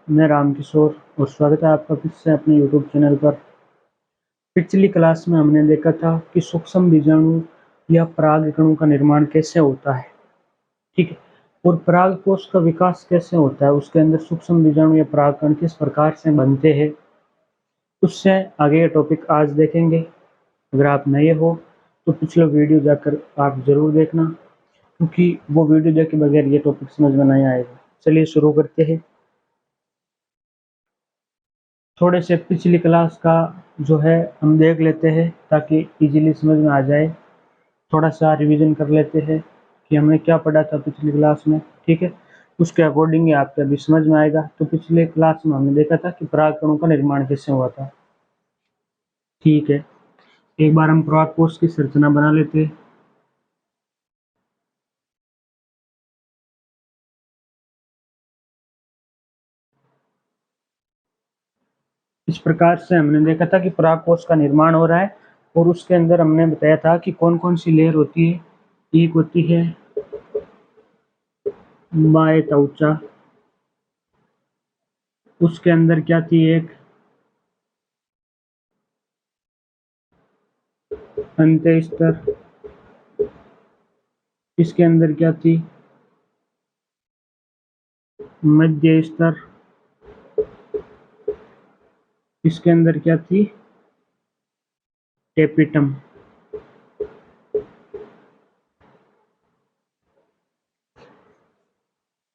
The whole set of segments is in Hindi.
मैं रामकिशोर और स्वागत है आपका फिर से अपने YouTube चैनल पर। पिछली क्लास में हमने देखा था कि सूक्ष्म बीजाणु या परागकणों का निर्माण कैसे होता है, ठीक है, और परागकोश का विकास कैसे होता है, उसके अंदर सूक्ष्म बीजाणु या परागकण किस प्रकार से बनते हैं। उससे आगे का टॉपिक आज देखेंगे। अगर आप नए हो तो पिछला वीडियो जाकर आप जरूर देखना, क्योंकि वो वीडियो देखे बगैर ये टॉपिक समझ में नहीं आएगा। चलिए शुरू करते हैं। थोड़े से पिछली क्लास का जो है हम देख लेते हैं ताकि इजीली समझ में आ जाए। थोड़ा सा रिवीजन कर लेते हैं कि हमने क्या पढ़ा था पिछली क्लास में, ठीक है, उसके अकॉर्डिंग ही आपको अभी समझ में आएगा। तो पिछले क्लास में हमने देखा था कि परागकणों का निर्माण कैसे हुआ था, ठीक है। एक बार हम परागकोश की संरचना बना लेते हैं। इस प्रकार से हमने देखा था कि परागकोश का निर्माण हो रहा है और उसके अंदर हमने बताया था कि कौन कौन सी लेयर होती है। एक होती है बाह्य त्वचा, उसके अंदर क्या थी, एक अंत्य स्तर, इसके अंदर क्या थी, मध्य स्तर, इसके अंदर क्या थी, टेपिटम।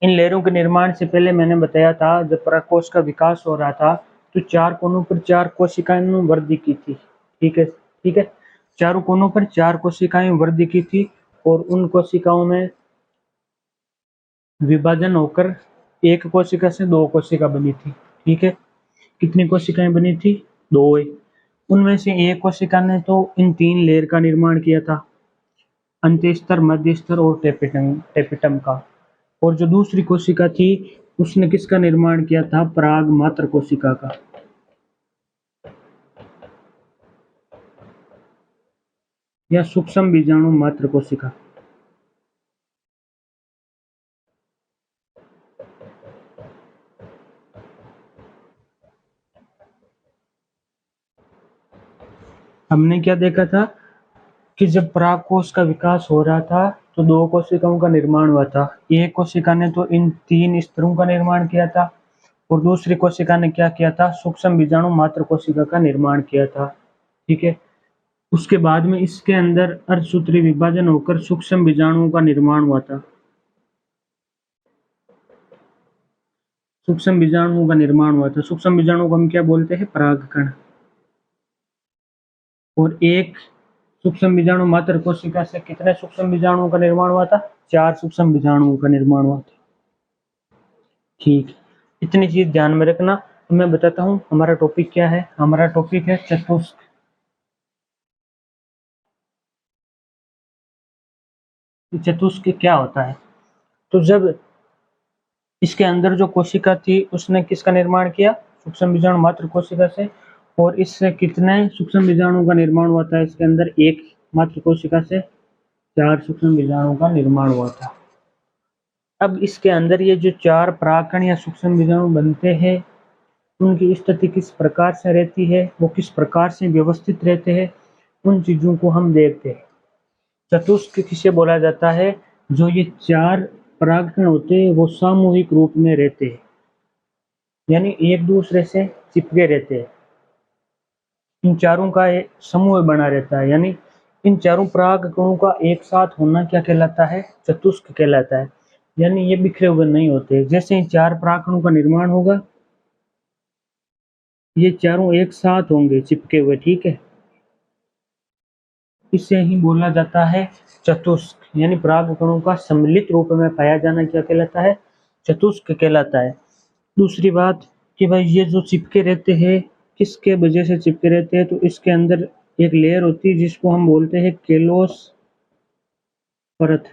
इन लेयरों के निर्माण से पहले मैंने बताया था जब परागकोश का विकास हो रहा था तो चार कोनों पर चार कोशिकाएं वृद्धि की थी, ठीक है, ठीक है। चारों कोनों पर चार कोशिकाएं वृद्धि की थी और उन कोशिकाओं में विभाजन होकर एक कोशिका से दो कोशिका बनी थी, ठीक है। कितनी कोशिकाएं बनी थी? दो। उनमें से एक कोशिका ने तो इन तीन लेयर का निर्माण किया था, अंत्य स्तर, मध्य स्तर और टेपिटम का। और जो दूसरी कोशिका थी उसने किसका निर्माण किया था? पराग मात्र कोशिका का। या सूक्ष्म बीजाणु मात्र कोशिका। हमने क्या देखा था कि जब परागकोश का विकास हो रहा था तो दो कोशिकाओं का निर्माण हुआ था। एक कोशिका ने तो इन तीन स्तरों का निर्माण किया था और दूसरी कोशिका ने क्या किया था? सूक्ष्म बीजाणु मात्र कोशिका का निर्माण किया था, ठीक है। उसके बाद में इसके अंदर अर्धसूत्री विभाजन होकर सूक्ष्म बीजाणुओं का निर्माण हुआ था। सूक्ष्म बीजाणुओं का निर्माण हुआ था। सूक्ष्म बीजाणुओं को हम क्या बोलते हैं? परागकण। और एक सूक्ष्म बीजाणु मात्र कोशिका से कितने सूक्ष्म बीजाणुओं का निर्माण हुआ था? चार सूक्ष्म बीजाणुओं का निर्माण हुआ था, ठीक। इतनी चीज ध्यान में रखना। मैं बताता हूँ हमारा टॉपिक क्या है। हमारा टॉपिक है चतुष्क। चतुष्क क्या होता है? तो जब इसके अंदर जो कोशिका थी उसने किसका निर्माण किया? सूक्ष्म बीजाणु मात्र कोशिका से। और इससे कितने सूक्ष्म बीजाणुओं का निर्माण हुआ था? इसके अंदर एक मात्र कोशिका से चार सूक्ष्म बीजाणुओं का निर्माण हुआ था। अब इसके अंदर ये जो चार परागकण या सूक्ष्म बीजाणु बनते हैं उनकी स्थिति किस प्रकार से रहती है, वो किस प्रकार से व्यवस्थित रहते हैं, उन चीजों को हम देखते हैं। चतुष्क किसे बोला जाता है? जो ये चार परागकण होते हैं वो सामूहिक रूप में रहते हैं, यानी एक दूसरे से चिपके रहते हैं। इन चारों का एक समूह बना रहता है, यानी इन चारों परागकणों का एक साथ होना क्या कहलाता है? चतुष्क कहलाता है। यानी ये बिखरे हुए नहीं होते। जैसे इन चार परागकणों का निर्माण होगा ये चारों एक साथ होंगे चिपके हुए, ठीक है। इसे ही बोला जाता है चतुष्क, यानी परागकणों का सम्मिलित रूप में पाया जाना क्या कहलाता है? चतुष्क कहलाता है। दूसरी बात कि भाई ये जो चिपके रहते हैं किसके वजह से चिपके रहते हैं? तो इसके अंदर एक लेयर होती है जिसको हम बोलते हैं केलोस परत।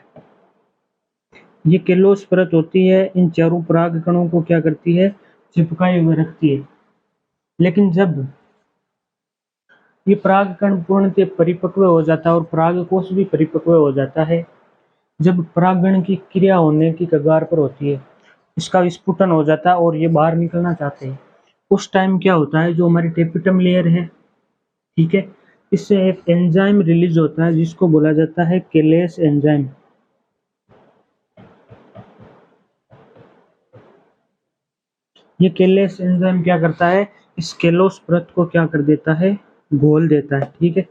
ये केलोस परत होती है इन चारों परागकणों को क्या करती है? चिपकाए हुए रखती है। लेकिन जब ये परागकण पूर्णतः परिपक्व हो जाता है और परागकोश भी परिपक्व हो जाता है, जब परागण की क्रिया होने की कगार पर होती है, इसका विस्फोटन हो जाता है और ये बाहर निकलना चाहते हैं। उस टाइम क्या होता है, जो हमारी टेपिटम लेयर है, ठीक है, इससे एक एंजाइम रिलीज होता है जिसको बोला जाता है केलेस एंजाइम। ये केलेस एंजाइम क्या करता है, इस केलोस परत को क्या कर देता है, घोल देता है, ठीक है।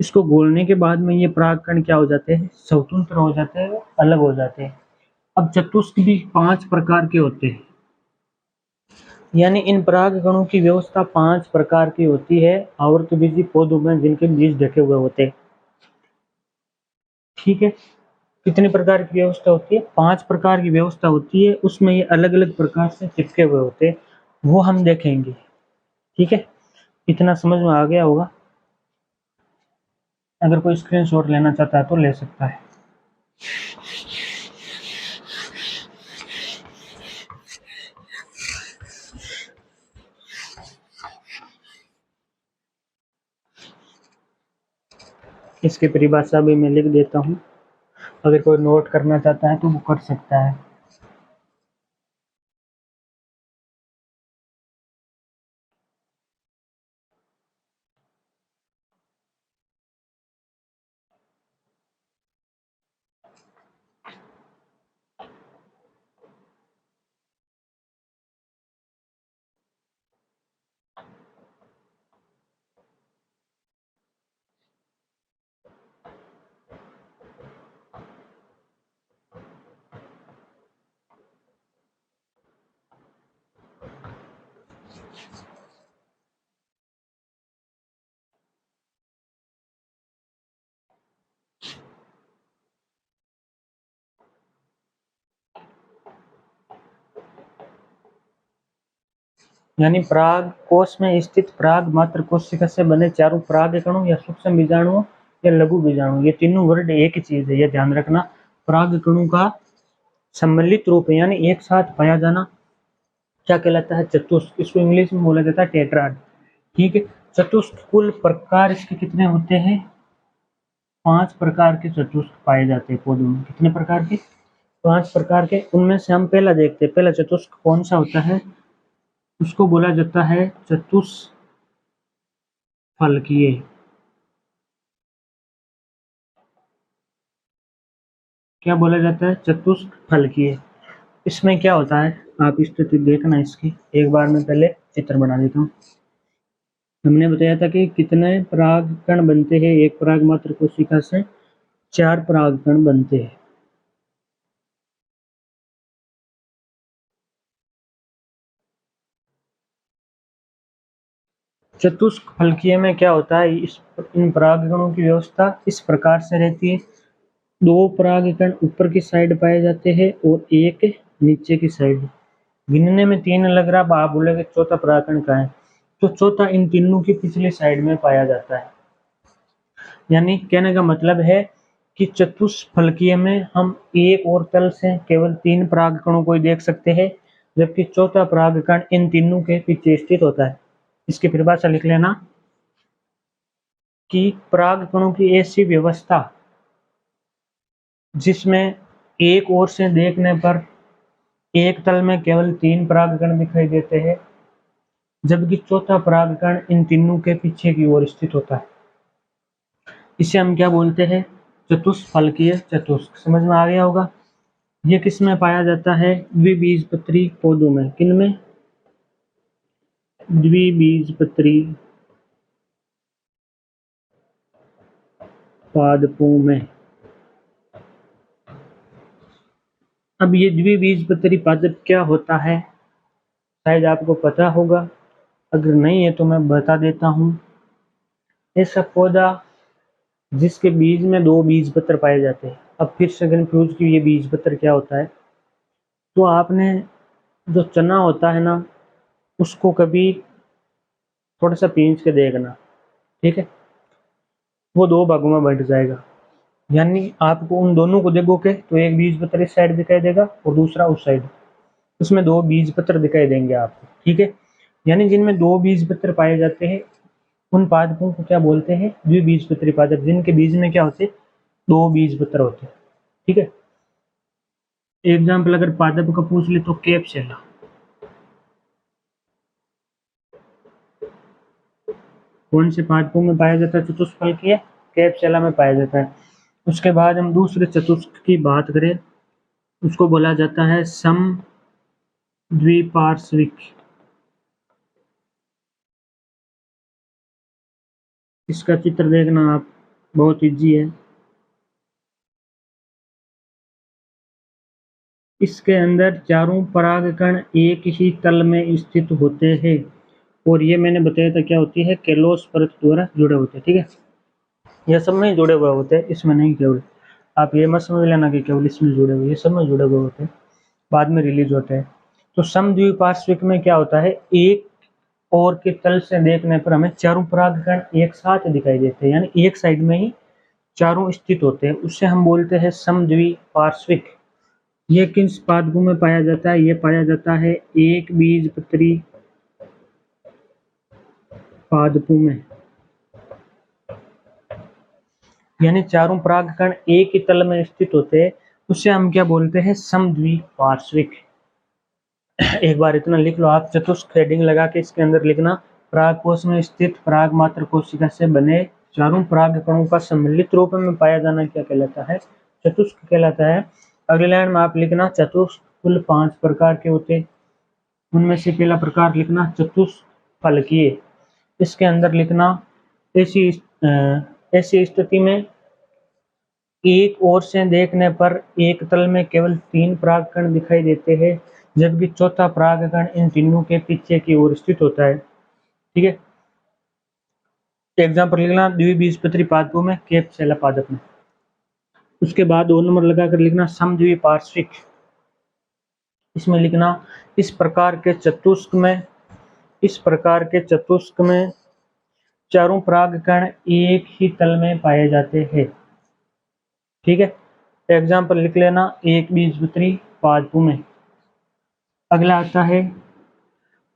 इसको घोलने के बाद में ये परागकण क्या हो जाते हैं, स्वतंत्र हो जाते हैं, अलग हो जाते हैं। अब चतुष्क भी 5 प्रकार के होते हैं, यानी इन परागकणों की व्यवस्था 5 प्रकार की होती है आवर्तबीजी पौधों में जिनके बीज ढके हुए होते हैं, ठीक है। कितने प्रकार की व्यवस्था होती है, 5 प्रकार की व्यवस्था होती है, उसमें ये अलग अलग प्रकार से चिपके हुए होते हैं, वो हम देखेंगे, ठीक है। इतना समझ में आ गया होगा। अगर कोई स्क्रीनशॉट लेना चाहता है तो ले सकता है। इसकी परिभाषा भी मैं लिख देता हूँ, अगर कोई नोट करना चाहता है तो वो कर सकता है। यानी पराग कोश में स्थित पराग मात्र कोशिका से बने चारों परागकणों या सूक्ष्म बीजाणुओं या लघु बीजाणु, ये तीनों वर्ड एक ही चीज है, ये ध्यान रखना। परागकणों का सम्मिलित रूप है, यानी एक साथ पाया जाना क्या कहलाता है, चतुष्क। इसको इंग्लिश में बोला जाता है टेट्राड, ठीक है। चतुष्क कुल प्रकार इसके कितने होते हैं, 5 प्रकार के चतुष्क पाए जाते हैं पौधों में। कितने प्रकार के, 5 प्रकार के। उनमें से हम पहला देखते हैं, पहला चतुष्क कौन सा होता है, उसको बोला जाता है चतुष्फलकीय। क्या बोला जाता है, चतुष्फलकीय। इसमें क्या होता है, आप स्थिति देखना इसकी, एक बार मैं पहले चित्र बना देता हूँ। हमने बताया था कि कितने परागकण बनते हैं, एक पराग मात्र कोशिका से 4 परागकण बनते हैं। चतुष्क फलकीय में क्या होता है, इन परागकणों की व्यवस्था इस प्रकार से रहती है, 2 परागकण ऊपर की साइड पाए जाते हैं और एक नीचे की साइड। गिनने में 3 लग रहा, आप बोलेंगे चौथा परागकण कहाँ है, तो चौथा इन तीनों की पिछली साइड में पाया जाता है। यानी कहने का मतलब है कि चतुष्फलकीय में हम एक और तल से केवल 3 परागकणों को ही देख सकते हैं, जबकि चौथा परागकण इन तीनों के पीछे स्थित होता है। इसकी परिभाषा लिख लेना कि परागकणों की ऐसी व्यवस्था जिसमें एक ओर से देखने पर एक तल में केवल 3 परागकण दिखाई देते हैं, जबकि चौथा परागकण इन तीनों के पीछे की ओर स्थित होता है। इसे हम क्या बोलते हैं, चतुष्फलकीय चतुष्क। समझ में आ गया होगा। ये किस में पाया जाता है, द्विबीजपत्री पौधों में। किन में, द्विबीजपत्री पादपों में। अब ये द्विबीजपत्री पादप क्या होता है, शायद आपको पता होगा, अगर नहीं है तो मैं बता देता हूँ। ऐसा पौधा जिसके बीज में 2 बीजपत्र पाए जाते हैं। अब फिर से कंफ्यूज कि ये बीजपत्र क्या होता है, तो आपने जो चना होता है ना, उसको कभी थोड़ा सा पींच के देखना, ठीक है, वो 2 भागों में बंट जाएगा। यानी आपको उन दोनों को देखोगे तो एक बीजपत्र इस साइड दिखाई देगा और दूसरा उस साइड, उसमें 2 बीजपत्र दिखाई देंगे आपको, ठीक है। यानी जिनमें 2 बीजपत्र पाए जाते हैं उन पादपों को क्या बोलते हैं, द्विबीजपत्री पादप, जिनके बीज में क्या होते हैं, 2 बीजपत्र होते हैं, ठीक है। एग्जाम्पल अगर पादप का पूछ ले तो कैप्सुला, कौन से पादपों में पाया जाता है चतुष्फलकीय, कैप्सुला में पाया जाता है। उसके बाद हम दूसरे चतुष्क की बात करें, उसको बोला जाता है समद्विपार्श्विक। इसका चित्र देखना आप, बहुत इजी है। इसके अंदर चारों परागकण एक ही तल में स्थित होते हैं और ये मैंने बताया था क्या होती है, केलोस परत द्वारा जुड़े होते हैं। ठीक है, ये सब में जुड़े हुए होते हैं, इसमें नहीं केवल। आप ये मत समझ लेना कि केवल इसमें जुड़े हुए, ये सब में जुड़े हुए होते हैं, बाद में रिलीज होते हैं। तो समद्विपार्श्विक में क्या होता है, एक और के तल से देखने पर हमें चारों परागकण एक साथ दिखाई देते हैं, यानी एक साइड में ही चारों स्थित होते हैं, उससे हम बोलते हैं समद्विपार्श्विक। ये किस पादपों में पाया जाता है, ये पाया जाता है एक बीजपत्री पादपों में, यानी चारों परागकण एक ही तल में स्थित होते हैं, उससे हम क्या बोलते हैं, समद्विपार्श्विक। एक बार इतना लिख लो आप, चतुष्क हेडिंग लगा के इसके अंदर लिखना, परागकोश में स्थित पराग मात्र कोशिका से बने चारों परागकणों का सम्मिलित रूप में पाया जाना क्या कहलाता है, चतुष्क कहलाता है। अगले लाइन में आप लिखना, चतुष्क कुल 5 प्रकार के होते हैं, उनमें से पहला प्रकार लिखना चतुष्फलकीय। इसके अंदर लिखना, ऐसी ऐसी स्थिति में एक ओर से देखने पर एक तल में केवल 3 परागकण दिखाई देते हैं, जबकि चौथा परागकण इन तीनों के पीछे की ओर स्थित होता है। ठीक है, एग्जाम्पल लिखना, द्विबीजपत्री पादपों में, कैप्सुला पादप में। उसके बाद 2 नंबर लगाकर लिखना समद्विपार्श्विक। इसमें लिखना, इस प्रकार के चतुष्क में, इस प्रकार के चतुष्क में चारों परागकण एक ही तल में पाए जाते हैं। ठीक है, एग्जाम्पल लिख लेना, एक बीजपत्री पादपों में। अगला आता है,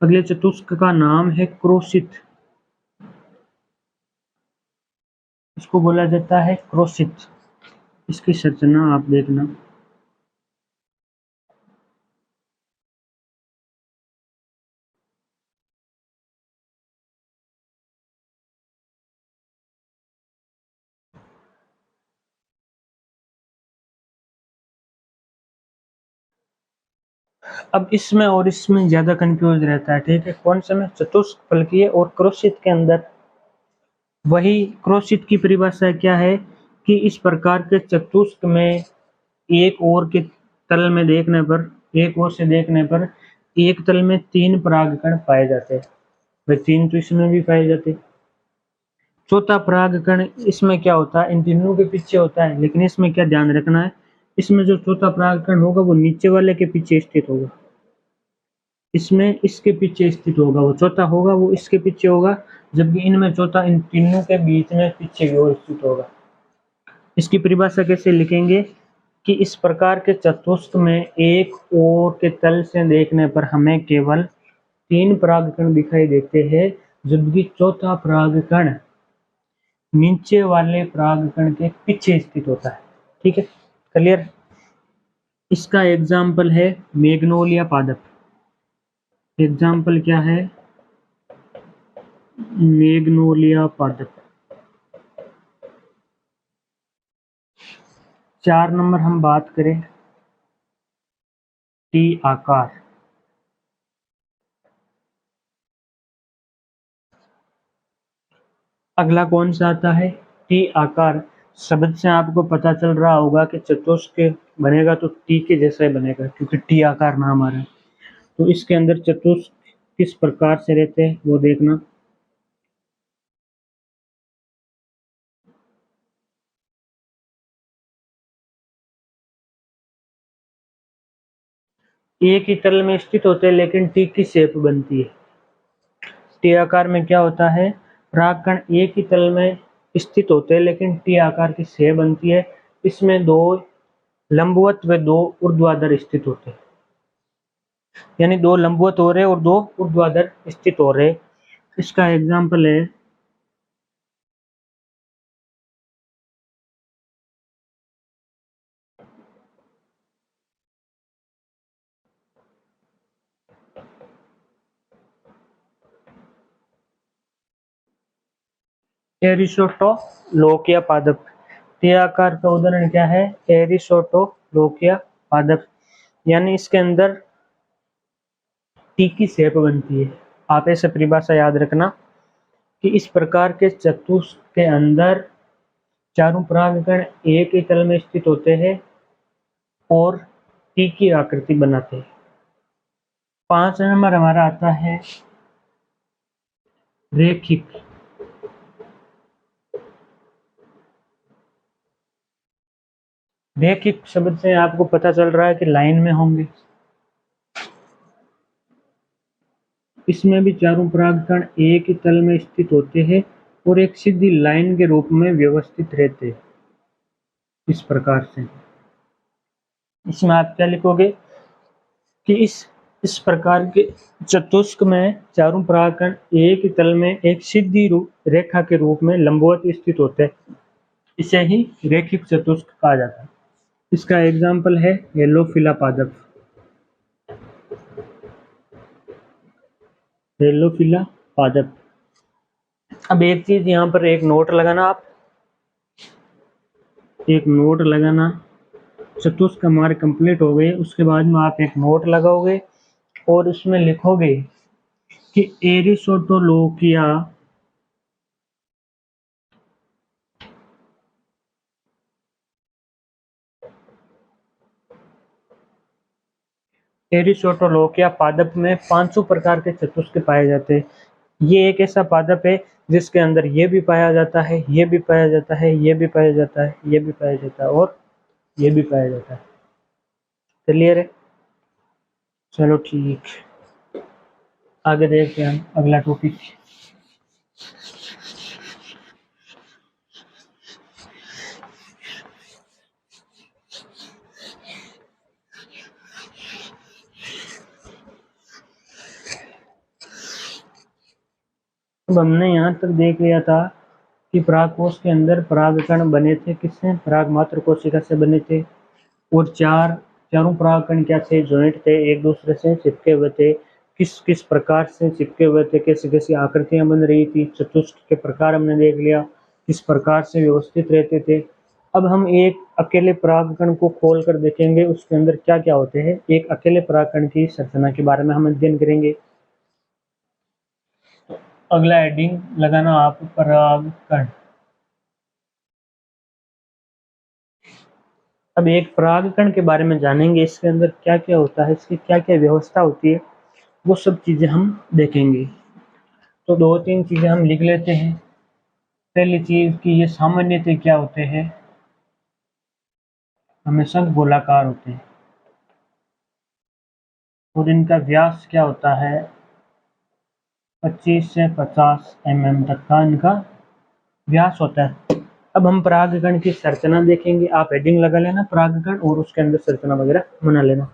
अगले चतुष्क का नाम है क्रोशित, इसको बोला जाता है क्रोशित। इसकी संरचना आप देखना, अब इसमें और इसमें ज्यादा कंफ्यूज रहता है। ठीक है, कौन से में, चतुष्क फलकीय और क्रोशित के अंदर। वही क्रोशित की परिभाषा क्या है कि इस प्रकार के चतुष्क में एक ओर के तल में देखने पर, एक ओर से देखने पर एक तल में 3 परागकण पाए जाते हैं। वे 3 तो इसमें भी पाए जाते हैं। चौथा परागकण इसमें क्या होता है, इन तीनों के पीछे होता है, लेकिन इसमें क्या ध्यान रखना है, इसमें जो चौथा परागकण होगा वो नीचे वाले के पीछे स्थित होगा, इसमें इसके पीछे स्थित होगा, वो चौथा होगा वो इसके पीछे होगा, जबकि इनमें चौथा इन तीनों के बीच में पीछे की ओर स्थित होगा। इसकी परिभाषा कैसे लिखेंगे कि इस प्रकार के चतुष्क में एक ओर के तल से देखने पर हमें केवल 3 परागकण दिखाई देते हैं, जबकि चौथा परागकण नीचे वाले परागकण के पीछे स्थित होता है। ठीक है, क्लियर। इसका एग्जाम्पल है मैग्नोलिया पादप। एग्जाम्पल क्या है, मैग्नोलिया पादप। 4 नंबर हम बात करें, टी आकार। अगला कौन सा आता है, टी आकार। शब्द से आपको पता चल रहा होगा कि चतुष्क बनेगा तो टी के जैसा ही बनेगा, क्योंकि टी आकार नाम आ रहा है। तो इसके अंदर चतुष्क किस प्रकार से रहते हैं वो देखना। एक ही तल में स्थित होते हैं, लेकिन टी की शेप बनती है। टी आकार में क्या होता है, परागकण एक ही तल में स्थित होते हैं, लेकिन टी आकार की शेप बनती है। इसमें 2 लंबवत व 2 ऊर्ध्वाधर स्थित होते हैं, यानी 2 लंबवत हो रहे और 2 ऊर्ध्वाधर स्थित हो रहे। इसका एग्जाम्पल है, एरिस्टोटोलोकिया पादप। टी आकार का उदाहरण क्या है? एरिस्टोटोलोकिया पादप, यानी इसके अंदर टी की शेप बनती है। आप ऐसे परिभाषा याद रखना कि इस प्रकार के चतुष्क के अंदर चारों परागकण एक ही तल में स्थित होते हैं और टी की आकृति बनाते हैं। 5 नंबर हमारा आता है रेखिक। रेखिक शब्द से आपको पता चल रहा है कि लाइन में होंगे। इसमें भी चारों परागकण एक ही तल में स्थित होते हैं और एक सीधी लाइन के रूप में व्यवस्थित रहते हैं। इस प्रकार से इसमें आप क्या लिखोगे कि इस प्रकार के चतुष्क में चारों परागकण एक ही तल में एक सीधी रेखा के रूप में लंबवत स्थित होते हैं। इसे ही रेखिक चतुष्क कहा जाता है। इसका एग्जाम्पल है हेलोफिला पादप। हेलोफिला पादप। अब एक चीज यहाँ पर एक नोट लगाना, आप एक नोट लगाना। चतुष्क हमारे कंप्लीट हो गए, उसके बाद में आप एक नोट लगाओगे और उसमें लिखोगे कि एरिस्टोटोलोकिया एरिस्टोटोलोकिया पादप में 500 प्रकार के चतुष्क पाए जाते हैं। ये एक ऐसा पादप है जिसके अंदर ये भी पाया जाता है, ये भी पाया जाता है, ये भी पाया जाता है, ये भी पाया जाता है और ये भी पाया जाता है। क्लियर है? चलो ठीक, आगे देखते हैं हम अगला टॉपिक। अब हमने यहाँ तक देख लिया था कि परागकोश के अंदर परागकण बने थे किससे? पराग मात्र कोशिका से बने थे। और चारों परागकण क्या थे? जॉइंट थे, एक दूसरे से चिपके हुए थे। किस किस प्रकार से चिपके हुए थे, कैसी कैसी आकृतियां बन रही थी, चतुष्क के प्रकार हमने देख लिया, किस प्रकार से व्यवस्थित रहते थे। अब हम एक अकेले परागकण को खोल कर देखेंगे, उसके अंदर क्या क्या होते हैं। एक अकेले परागकण की संरचना के बारे में हम अध्ययन करेंगे। अगला हेडिंग लगाना आप, परागकण। अब एक परागकण के बारे में जानेंगे, इसके अंदर क्या क्या होता है, इसकी क्या क्या व्यवस्था होती है, वो सब चीजें हम देखेंगे। तो 2-3 चीजें हम लिख लेते हैं। पहली चीज कि ये सामान्यतः क्या होते हैं? हमेशा गोलाकार होते हैं और इनका व्यास क्या होता है? 25 से 50 mm तक का इनका व्यास होता है। अब हम परागकण की संरचना देखेंगे। आप हेडिंग लगा लेना परागकण और उसके अंदर संरचना वगैरह बना लेना।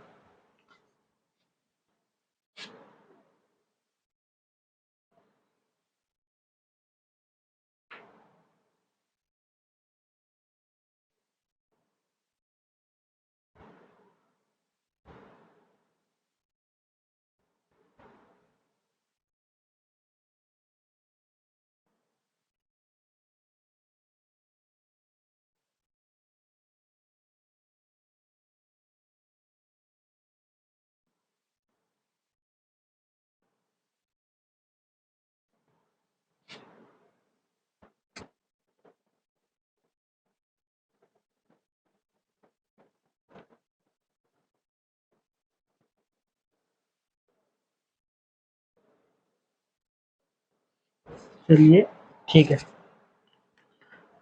चलिए ठीक है।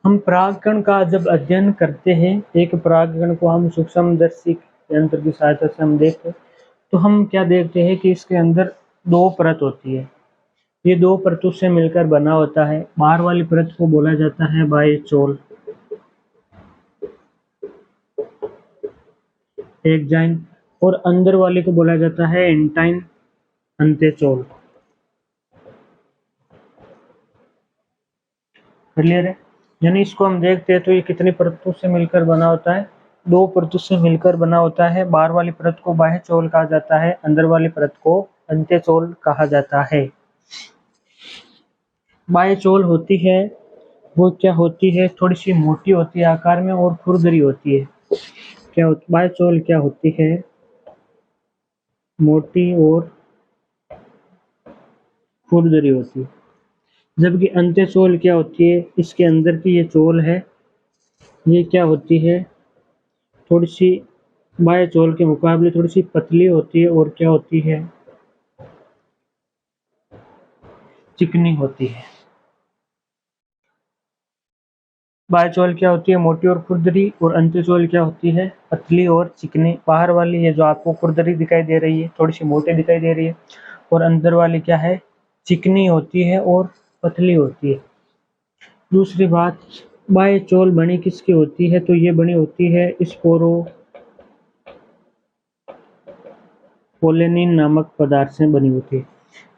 हम परागकण का जब अध्ययन करते हैं, एक परागकण को हम सूक्ष्मदर्शी यंत्र की सहायता से हम देखते हैं, तो हम क्या देखते हैं कि इसके अंदर 2 परत होती है। ये 2 परतों से मिलकर बना होता है। बाहर वाली परत को बोला जाता है बाह्यचोल, एक्जाइन, और अंदर वाले को बोला जाता है एंटाइन, अंत्यचोल। क्लियर है? यानी इसको हम देखते हैं तो ये कितनी परतों से मिलकर बना होता है? 2 परतों से मिलकर बना होता है। बाहर वाली परत को बाह्यचोल कहा जाता है, अंदर वाली परत को अंत्यचोल कहा जाता है। बाह्यचोल होती है वो क्या होती है, थोड़ी सी मोटी होती है आकार में और खुरदरी होती है। बायचोल क्या होती है, मोटी और खुरदरी होती है। जबकि अंत्यचोल क्या होती है, इसके अंदर की ये चोल है, ये क्या होती है, थोड़ी सी बायचोल के मुकाबले थोड़ी सी पतली होती है और क्या होती है, चिकनी होती है। बायचोल क्या होती है, मोटी और खुरदरी, और अंत्यचोल क्या होती है, पतली और चिकनी। बाहर वाली ये जो आपको खुरदरी दिखाई दे रही है, थोड़ी सी मोटी दिखाई दे रही है, और अंदर वाली क्या है, चिकनी होती है और पतली होती है। दूसरी बात, बायचोल बनी किसकी होती है, तो ये बनी होती है स्पोरो पोलेनिन नामक पदार्थ से बनी होती है।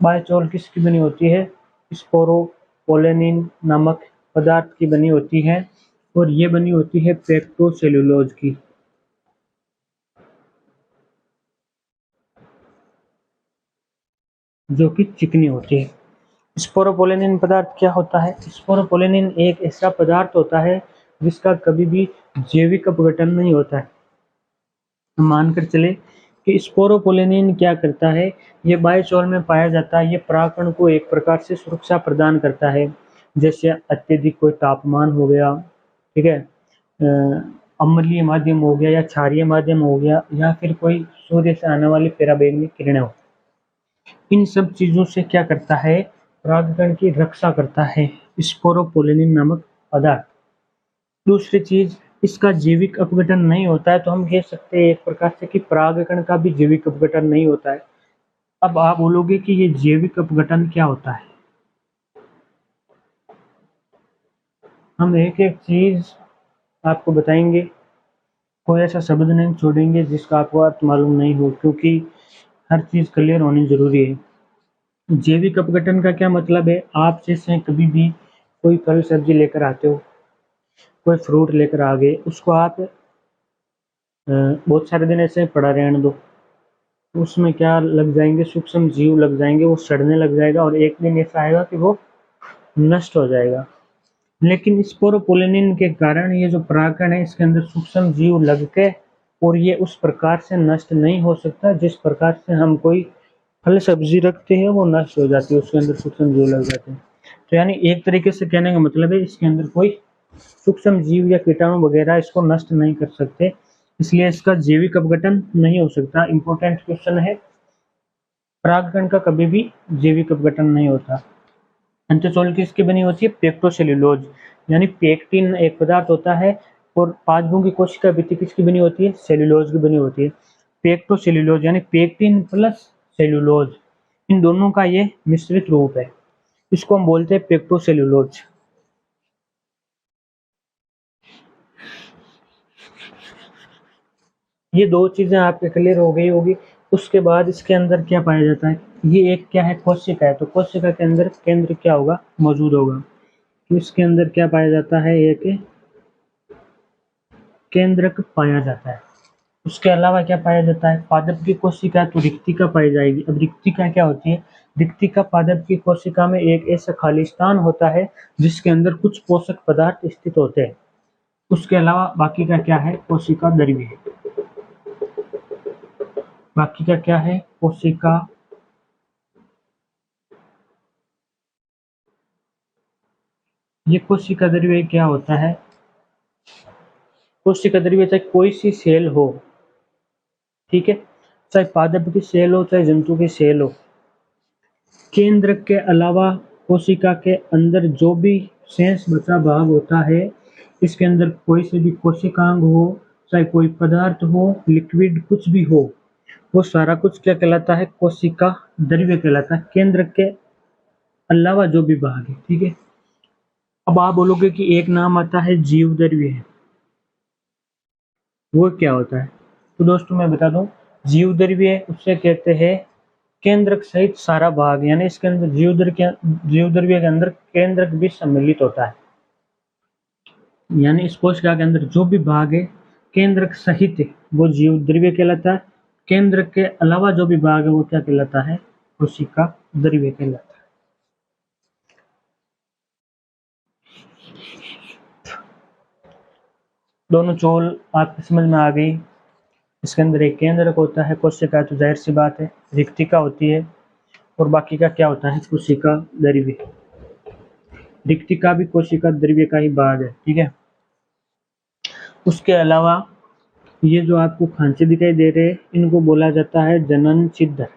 बायचोल किसकी बनी होती है, स्पोरोपोलेनिन नामक पदार्थ की बनी होती है, और ये बनी होती है पेक्टोसेलुलोज की, जो कि चिकनी होती है। स्पोरोपोलेनिन पदार्थ क्या होता है, स्पोरोपोलेनिन एक ऐसा पदार्थ होता है जिसका कभी भी जैविक अपघटन नहीं होता है। मानकर चले कि स्पोरोपोलेनिन क्या करता है, ये बायोचोल में पाया जाता है, ये परागकण को एक प्रकार से सुरक्षा प्रदान करता है। जैसे अत्यधिक कोई तापमान हो गया, ठीक है, अम्लीय माध्यम हो गया या क्षारीय माध्यम हो गया, या फिर कोई सूर्य से आने वाली पराबैंगनी किरणें हो, इन सब चीजों से क्या करता है, परागकण की रक्षा करता है स्पोरोपोलेनिन नामक पदार्थ। दूसरी चीज, इसका जैविक अपघटन नहीं होता है, तो हम कह सकते हैं एक प्रकार से कि परागकण का भी जैविक अपघटन नहीं होता है। अब आप बोलोगे कि ये जैविक अपघटन क्या होता है, हम एक एक चीज आपको बताएंगे, कोई ऐसा शब्द नहीं छोड़ेंगे जिसका आपको अर्थ मालूम नहीं हो, क्योंकि हर चीज क्लियर होनी जरूरी है। जैविक अपघटन का क्या मतलब है, आप जैसे कभी भी कोई फल सब्जी लेकर आते हो, कोई फ्रूट लेकर आ गए, उसको आप बहुत सारे दिन ऐसे पड़ा रहने दो, उसमें क्या लग जाएंगे, सूक्ष्म जीव लग जाएंगे, वो सड़ने लग जाएगा और एक दिन ऐसा आएगा कि वो नष्ट हो जाएगा। लेकिन स्पोरोपोलेनिन के कारण ये जो परागकण है, इसके अंदर सूक्ष्म जीव लग के, और ये उस प्रकार से नष्ट नहीं हो सकता जिस प्रकार से हम कोई फल सब्जी रखते हैं वो नष्ट हो जाती है, उसके अंदर सूक्ष्म जीव लग जाते हैं। तो यानी एक तरीके से कहने का मतलब है, इसके अंदर कोई सूक्ष्म जीव या कीटाणु वगैरह इसको नष्ट नहीं कर सकते, इसलिए इसका जैविक अपघटन नहीं हो सकता। इंपॉर्टेंट क्वेश्चन है, परागकण का कभी भी जैविक अपघटन नहीं होता। अंत्यचोल किसकी बनी होती है, पेक्टोसेल्यूलोज, यानी पेक्टिन एक पदार्थ होता है, और पांचभुजी कोशिका भित्ति किसकी बनी होती है, सेल्यूलोज की बनी होती है। पेक्टोसेल्यूलोज यानी पेक्टिन प्लस सेल्यूलोज, इन दोनों का ये मिश्रित रूप है, इसको हम बोलते हैं पेक्टोसेल्यूलोज। ये दो चीजें आपके क्लियर हो गई होगी। उसके बाद इसके अंदर क्या पाया जाता है, ये एक क्या है, कोशिका है, तो कोशिका के अंदर केंद्र क्या होगा, मौजूद होगा। तो इसके अंदर क्या पाया जाता है, एक केंद्रक पाया जाता है। उसके अलावा क्या पाया जाता है, पादप की कोशिका तो रिक्तिका पाई जाएगी। अब रिक्तिका क्या होती है, रिक्तिका पादप की कोशिका में एक ऐसा खाली स्थान होता है जिसके अंदर कुछ पोषक पदार्थ स्थित होते हैं। उसके अलावा बाकी का क्या है, कोशिका द्रव्य है। बाकी का क्या है, कोशिका, ये कोशिका द्रव्य क्या होता है, कोशिका द्रव्य चाहे कोई सी सेल हो, ठीक है, चाहे पादप की सेल हो चाहे जंतु की सेल हो, केंद्र के अलावा कोशिका के अंदर जो भी शेष बचा भाग होता है, इसके अंदर कोई से भी कोशिकांग हो, चाहे कोई पदार्थ हो, लिक्विड कुछ भी हो, वो सारा कुछ क्या कहलाता है, कोशिका द्रव्य कहलाता है, केंद्र के अलावा जो भी भाग है, ठीक है। अब आप बोलोगे कि एक नाम आता है जीव द्रव्य है, वो क्या होता है, तो दोस्तों मैं बता दूं, जीव द्रव्य उससे कहते हैं केंद्रक सहित सारा भाग, यानी इसके अंदर जीव द्रव्य के अंदर केंद्रक भी सम्मिलित होता है, यानी इस कोशिका के अंदर जो भी भाग है केंद्रक सहित वो जीव द्रव्य कहलाता है। केंद्र के अलावा जो भी भाग है वो क्या कहलाता है, कोशिका द्रव्य कहलाता है। दोनों चोल आपकी समझ में आ गई। इसके अंदर एक केंद्रक होता है कोशिका, तो जाहिर सी बात है रिक्तिका होती है, और बाकी का क्या होता है कोशिका द्रव्य। रिक्तिका भी कोशिका द्रव्य का ही भाग है, ठीक है। उसके अलावा ये जो आपको खांचे दिखाई दे रहे हैं इनको बोला जाता है जनन छिद्र।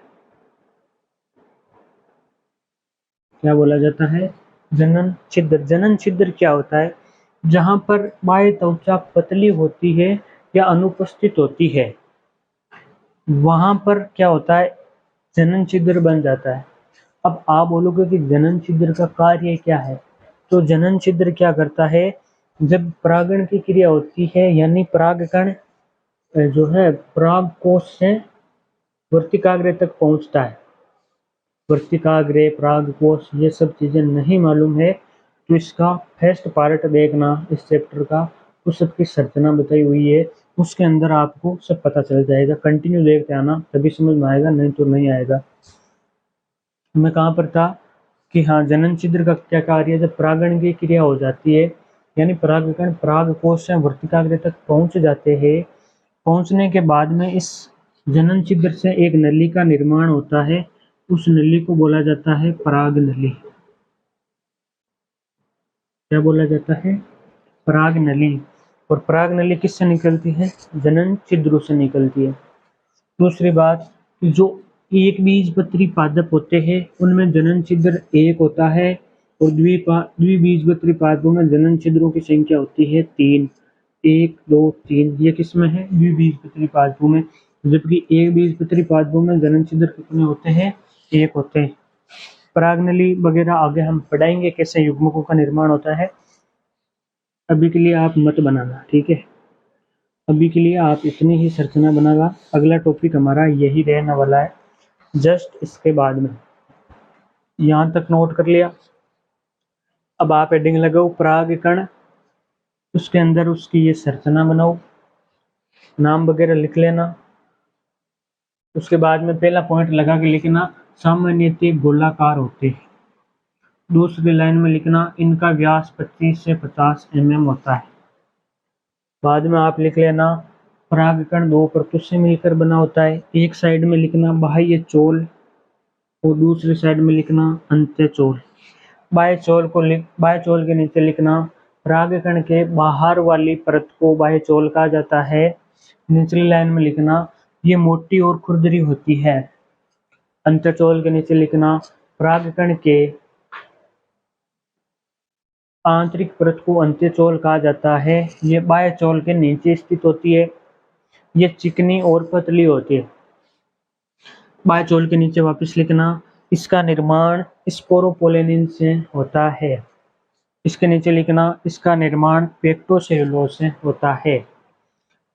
क्या बोला जाता है? जनन छिद्र। जनन छिद्र क्या होता है? जहां पर बाह्य त्वचा पतली होती है या अनुपस्थित होती है, वहां पर क्या होता है जनन छिद्र बन जाता है। अब आप बोलोगे कि जनन छिद्र का कार्य क्या है, तो जनन छिद्र क्या करता है, जब परागण की क्रिया होती है यानी परागकण जो है पराग कोश से वर्तिकाग्र तक पहुंचता है। वर्तिकाग्र, पराग कोश ये सब चीजें नहीं मालूम है तो इसका फर्स्ट पार्ट देखना इस चैप्टर का, उस सब की संरचना बताई हुई है, उसके अंदर आपको सब पता चल जाएगा। कंटिन्यू देखते आना तभी समझ में आएगा, नहीं तो नहीं आएगा। मैं कहाँ पर था कि हाँ, जनन छिद्र का क्या कार्य है, जब परागण की क्रिया हो जाती है यानी परागकण पराग कोश से वर्तिकाग्र तक पहुंच जाते हैं, पहुंचने के बाद में इस जनन छिद्र से एक नली का निर्माण होता है, उस नली को बोला जाता है पराग नली। क्या बोला जाता है? पराग नली। और पराग नली किससे निकलती है? जनन छिद्रों से निकलती है। दूसरी बात, जो एक बीजपत्री पादप होते हैं उनमें जनन छिद्र एक होता है, और द्विबीजपत्री पादपों में जनन छिद्रों की संख्या होती है 3। 1 2 3 ये किसमें है? द्विबीजपत्री पादपों में। जबकि एक बीजपत्री पादपों में जनन छिद्र कितने होते हैं? एक होते हैं। परागनली वगैरह आगे हम पढ़ाएंगे कैसे युग्मकों का निर्माण होता है। अभी के लिए आप मत बनाना, ठीक है। अभी के लिए आप इतनी ही संरचना बनाना, अगला टॉपिक हमारा यही रहने वाला है जस्ट इसके बाद में। यहाँ तक नोट कर लिया। अब आप हेडिंग लगाओ परागकण, उसके अंदर उसकी ये संरचना बनाओ, नाम वगैरह लिख लेना। उसके बाद में पहला पॉइंट लगा के लिखना सामान्यतः गोलाकार होते हैं। दूसरी लाइन में लिखना इनका व्यास 25 से 50 mm होता है। बाद में आप लिख लेना परागकण दो परतों से मिलकर बना होता है। एक साइड में लिखना बाह्य चोल और दूसरी साइड में लिखना अंत्य चोल। बाह्य चोल के नीचे लिखना परागकण के बाहर वाली परत को बाह्य चोल कहा जाता है। निचली लाइन में लिखना ये मोटी और खुरदरी होती है। अंत्य चोल के नीचे लिखना परागकण के आंतरिक परत को अंत्य चोल कहा जाता है। ये बाह्य चोल के नीचे स्थित होती है, ये चिकनी और पतली होती है। बाह्य चोल के नीचे वापस लिखना इसका निर्माण स्पोरोपोलेनिन से होता है। इसके नीचे लिखना इसका निर्माण पेक्टोसेलुलोज से होता है।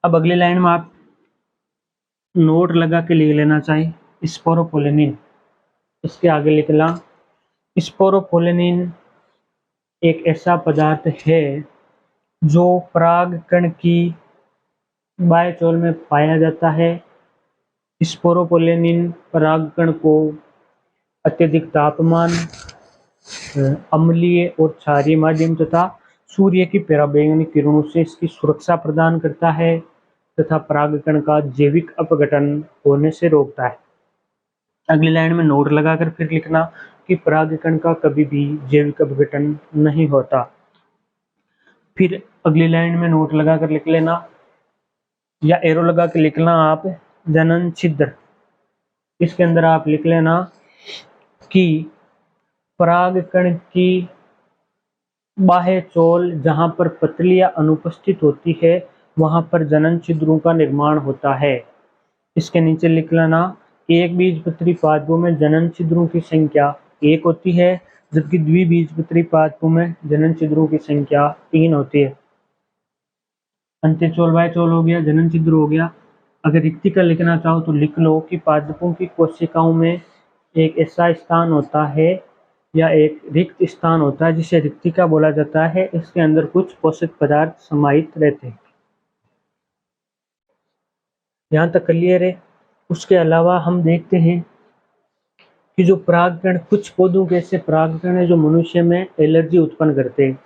अब अगली लाइन में आप नोट लगा के लिख लेना चाहिए स्पोरोपोलेनिन। इसके आगे लिखना स्पोरोपोलेनिन एक ऐसा पदार्थ है जो परागकण की बाह्य चोल में पाया जाता है। स्पोरोपोलेनिन परागकण को अत्यधिक तापमान, अम्लीय और क्षारीय माध्यम तथा सूर्य की पराबैंगनी किरणों से इसकी सुरक्षा प्रदान करता है तथा परागकण का जैविक अपघटन होने से रोकता है। अगली लाइन में नोट लगाकर फिर लिखना कि परागकण का कभी भी जैविक अपघटन नहीं होता। फिर अगली लाइन में नोट लगाकर लिख लेना या एरो लगा के लिखना आप जनन छिद्र। इसके अंदर आप लिख लेना कि परागकण की बाह्य चोल जहां पर पतली या अनुपस्थित होती है वहां पर जनन छिद्रों का निर्माण होता है। इसके नीचे लिख लेना एक बीजपत्री पादपों में जनन छिद्रों की संख्या 1 होती है, जबकि द्विबीजपत्री पादपों में जनन छिद्रों की संख्या 3 होती है। अंत्य चोल बाह्य चोल हो गया, जनन छिद्र हो गया। अगर रिक्तिका लिखना चाहो तो लिख लो कि पादपों की कोशिकाओं में एक ऐसा स्थान होता है या एक रिक्त स्थान होता है जिसे रिक्तिका बोला जाता है। इसके अंदर कुछ पोषक पदार्थ समाहित रहते हैं। यहाँ तक क्लियर है। उसके अलावा हम देखते हैं कि जो परागकण, कुछ पौधों के ऐसे परागकण है जो मनुष्य में एलर्जी उत्पन्न करते हैं।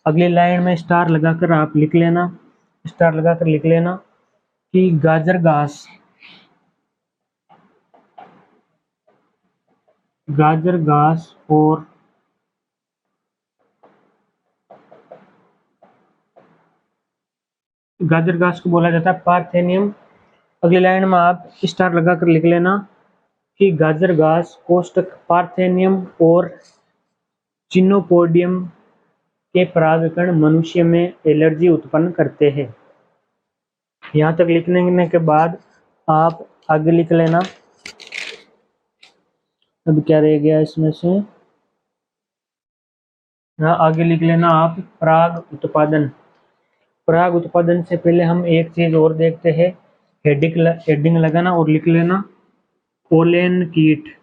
अगली लाइन में स्टार लगाकर आप लिख लेना स्टार लगाकर लिख लेना कि गाजर घास और गाजर घास को बोला जाता है पार्थेनियम। अगली लाइन में आप स्टार लगाकर लिख लेना कि गाजर घास कोष्टक पार्थेनियम और चिनोपोडियम के परागकण मनुष्य में एलर्जी उत्पन्न करते हैं। यहाँ तक लिखने के बाद आप आगे लिख लेना। अब क्या रह गया इसमें से, यहाँ आगे लिख लेना आप पराग उत्पादन। पराग उत्पादन से पहले हम एक चीज और देखते हैं, हेडिंग लगाना और लिख लेना पोलेन कीट।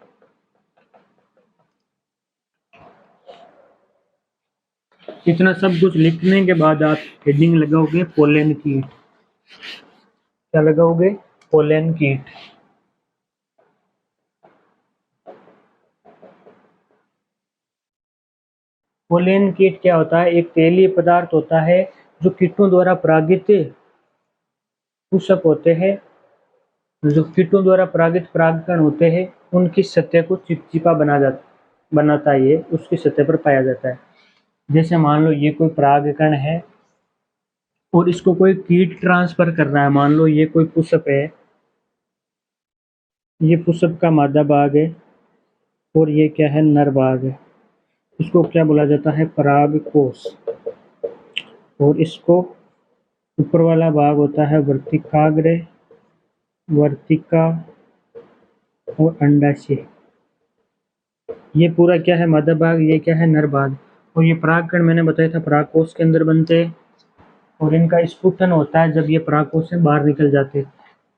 इतना सब कुछ लिखने के बाद आप हेडिंग लगाओगे पोलेन कीट। क्या लगाओगे? पोलेन कीट। पोलेन कीट क्या होता है? एक तेलीय पदार्थ होता है जो कीटों द्वारा परागित पुष्प होते हैं। जो कीटों द्वारा परागित परागकण होते हैं उनकी सतह को चिपचिपा बनाता है, ये उसकी सतह पर पाया जाता है। जैसे मान लो ये कोई परागकण है और इसको कोई कीट ट्रांसफर कर रहा है। मान लो ये कोई पुष्प है, ये पुष्प का मादा भाग है और ये क्या है? नर भाग है। इसको क्या बोला जाता है? परागकोश। और इसको ऊपर वाला भाग होता है वर्तिकाग्र, वर्तिका और अंडाशय। ये पूरा क्या है? मादा भाग। ये क्या है? नर भाग। और ये परागकण मैंने बताया था परागकोश के अंदर बनते हैं और इनका स्फुटन होता है जब ये परागकोश से बाहर निकल जाते हैं।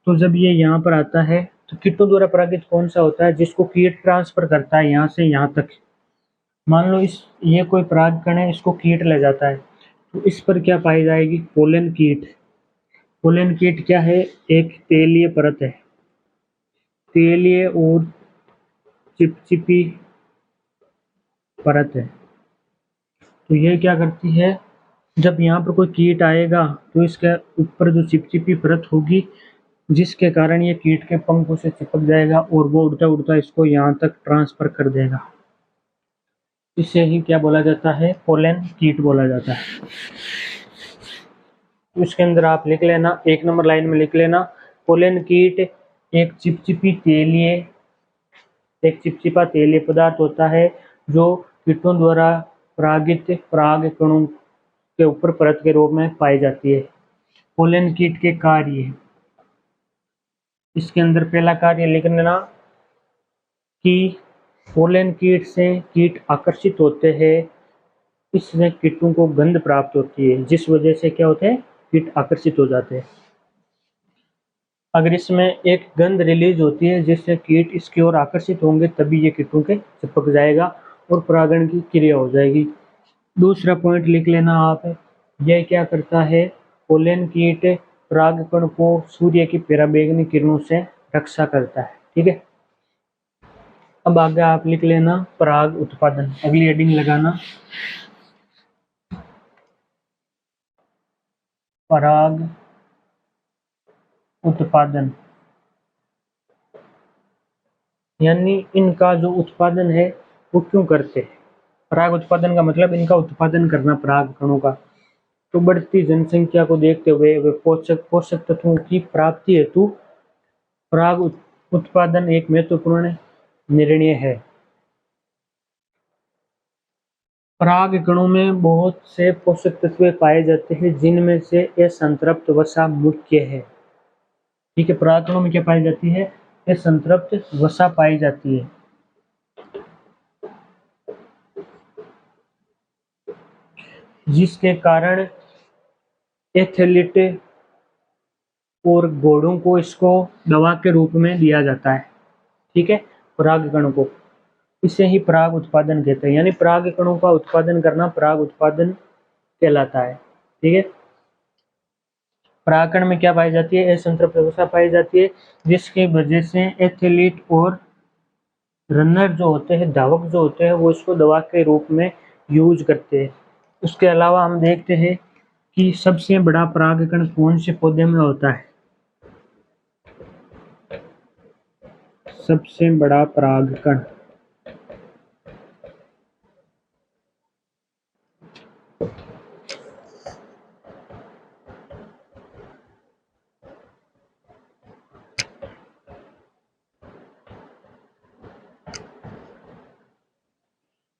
तो जब ये यहाँ पर आता है तो कीटों द्वारा परागित कौन सा होता है? जिसको कीट ट्रांसफर करता है यहाँ से यहाँ तक। मान लो ये कोई परागकण है, इसको कीट ले जाता है तो इस पर क्या पाई जाएगी? पोलन कीट। पोलन कीट क्या है? एक तेलीय परत है, तेलीय और चिपचिपी परत है। तो ये क्या करती है? जब यहाँ पर कोई कीट आएगा तो इसके ऊपर जो चिपचिपी परत होगी जिसके कारण ये कीट के पंखों से चिपक जाएगा और वो उड़ता उड़ता इसको यहाँ तक ट्रांसफर कर देगा। इसे ही क्या बोला जाता है? पोलन कीट बोला जाता है। इसके अंदर आप लिख लेना, एक नंबर लाइन में लिख लेना पोलन कीट एक चिपचिपा तेलीय पदार्थ होता है जो कीटों द्वारा परागित परागकणों के ऊपर परत के रूप में पाई जाती है। पोलन कीट के कार्य, इसके अंदर पहला कार्य लिख लेना कि पोलन कीट से कीट आकर्षित होते हैं। इससे कीटों को गंध प्राप्त होती है जिस वजह से क्या होते हैं? कीट आकर्षित हो जाते हैं। अगर इसमें एक गंध रिलीज होती है जिससे कीट इसकी ओर आकर्षित होंगे तभी ये कीटों के चिपक जाएगा और परागण की क्रिया हो जाएगी। दूसरा पॉइंट लिख लेना आप, यह क्या करता है? पोलन कीट परागकण को सूर्य की पराबैंगनी किरणों से रक्षा करता है। ठीक है, अब आगे आप लिख लेना पराग उत्पादन। अगली हेडिंग लगाना पराग उत्पादन, यानी इनका जो उत्पादन है वो क्यों करते हैं? पराग उत्पादन का मतलब इनका उत्पादन करना परागकणों का। तो बढ़ती जनसंख्या को देखते हुए वे पोषक तत्वों की प्राप्ति हेतु पराग उत्पादन एक महत्वपूर्ण निर्णय है। परागकणों में बहुत से पोषक तत्व पाए जाते हैं जिनमें से असंतृप्त वसा मुख्य है। ठीक है, परागकणों में क्या पाई जाती है? असंतृप्त वसा पाई जाती है। जिसके कारण एथलीट और घोड़ों को इसको दवा के रूप में दिया जाता है। ठीक है, परागकणों को, इसे ही पराग उत्पादन कहते हैं। यानी परागकणों का उत्पादन करना पराग उत्पादन कहलाता है। ठीक है, परागकण में क्या पाई जाती है? असंतृप्त वसा पाई जाती है जिसकी वजह से एथलीट और रनर जो होते हैं, धावक जो होते हैं, वो इसको दवा के रूप में यूज करते हैं। उसके अलावा हम देखते हैं कि सबसे बड़ा परागकण कौन से पौधे में होता है? सबसे बड़ा परागकण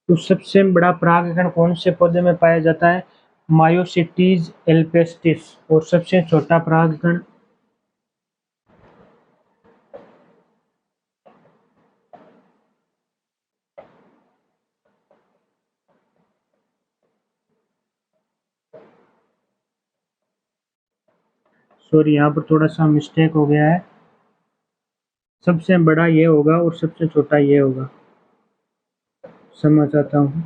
तो सबसे बड़ा परागकण कौन से पौधे में पाया जाता है? मायोसिटीज एल्पेस्टिस। और सबसे छोटा परागकण सॉरी, यहाँ पर थोड़ा सा मिस्टेक हो गया है। सबसे बड़ा ये होगा और सबसे छोटा ये होगा। समझ आता हूँ।